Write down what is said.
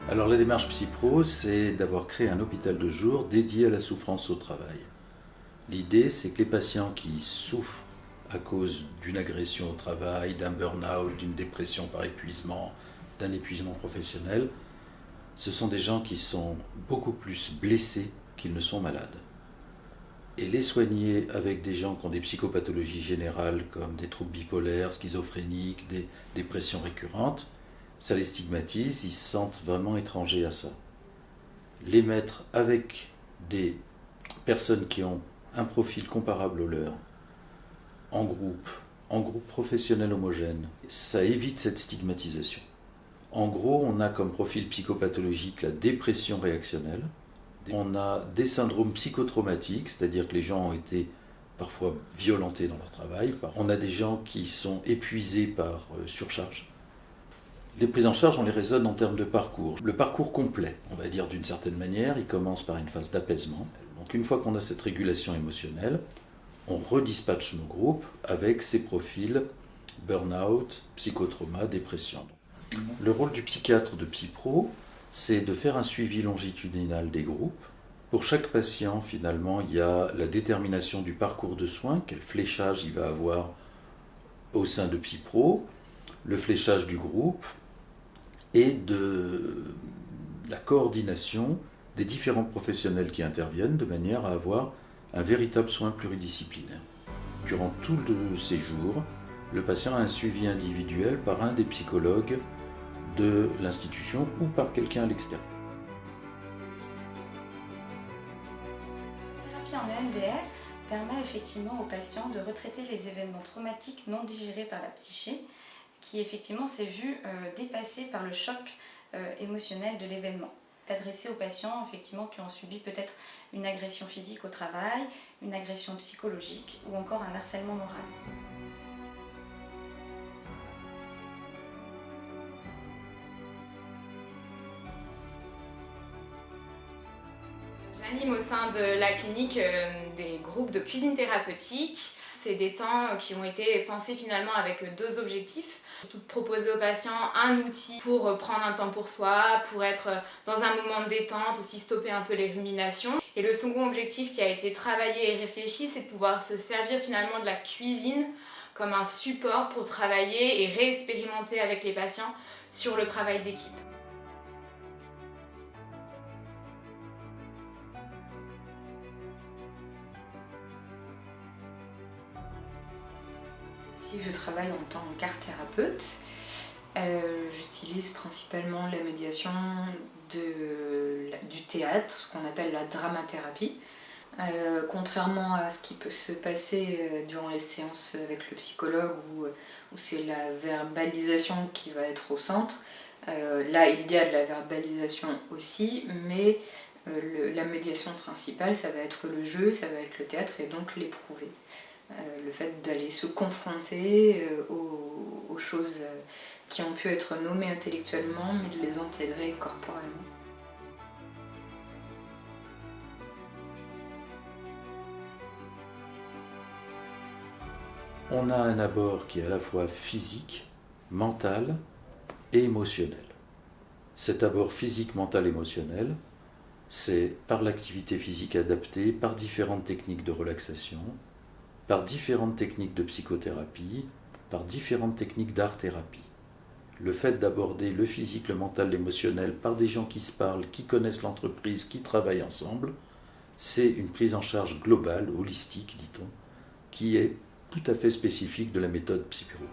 Alors la démarche Psypro, c'est d'avoir créé un hôpital de jour dédié à la souffrance au travail. L'idée, c'est que les patients qui souffrent à cause d'une agression au travail, d'un burn-out, d'une dépression par épuisement, d'un épuisement professionnel, ce sont des gens qui sont beaucoup plus blessés qu'ils ne sont malades. Et les soigner avec des gens qui ont des psychopathologies générales comme des troubles bipolaires, schizophréniques, des dépressions récurrentes, ça les stigmatise, ils se sentent vraiment étrangers à ça. Les mettre avec des personnes qui ont un profil comparable au leur, en groupe professionnel homogène, ça évite cette stigmatisation. En gros, on a comme profil psychopathologique la dépression réactionnelle, on a des syndromes psychotraumatiques, c'est-à-dire que les gens ont été parfois violentés dans leur travail, on a des gens qui sont épuisés par surcharge. Les prises en charge, on les raisonne en termes de parcours. Le parcours complet, on va dire d'une certaine manière, il commence par une phase d'apaisement. Donc une fois qu'on a cette régulation émotionnelle, on redispatche nos groupes avec ces profils burn-out, psychotrauma, dépression. Le rôle du psychiatre de Psypro, c'est de faire un suivi longitudinal des groupes. Pour chaque patient, finalement, il y a la détermination du parcours de soins, quel fléchage il va avoir au sein de Psypro, le fléchage du groupe, et de la coordination des différents professionnels qui interviennent de manière à avoir un véritable soin pluridisciplinaire. Durant tout le séjour, le patient a un suivi individuel par un des psychologues de l'institution ou par quelqu'un à l'extérieur. La thérapie en EMDR permet effectivement aux patients de retraiter les événements traumatiques non digérés par la psyché, qui effectivement s'est vu dépassé par le choc émotionnel de l'événement. S'adresser aux patients effectivement qui ont subi peut-être une agression physique au travail, une agression psychologique ou encore un harcèlement moral. J'anime au sein de la clinique des groupes de cuisine thérapeutique. C'est des temps qui ont été pensés finalement avec deux objectifs. Surtout de proposer aux patients un outil pour prendre un temps pour soi, pour être dans un moment de détente, aussi stopper un peu les ruminations. Et le second objectif qui a été travaillé et réfléchi, c'est de pouvoir se servir finalement de la cuisine comme un support pour travailler et réexpérimenter avec les patients sur le travail d'équipe. Si je travaille en tant qu'art thérapeute, j'utilise principalement la médiation du théâtre, ce qu'on appelle la dramathérapie. Contrairement à ce qui peut se passer durant les séances avec le psychologue où c'est la verbalisation qui va être au centre, là il y a de la verbalisation aussi, mais la médiation principale ça va être le jeu, ça va être le théâtre et donc l'éprouver. Le fait d'aller se confronter aux choses qui ont pu être nommées intellectuellement, mais de les intégrer corporellement. On a un abord qui est à la fois physique, mental et émotionnel. Cet abord physique, mental, émotionnel, c'est par l'activité physique adaptée, par différentes techniques de relaxation, par différentes techniques de psychothérapie, par différentes techniques d'art-thérapie. Le fait d'aborder le physique, le mental, l'émotionnel par des gens qui se parlent, qui connaissent l'entreprise, qui travaillent ensemble, c'est une prise en charge globale, holistique, dit-on, qui est tout à fait spécifique de la méthode Psypro.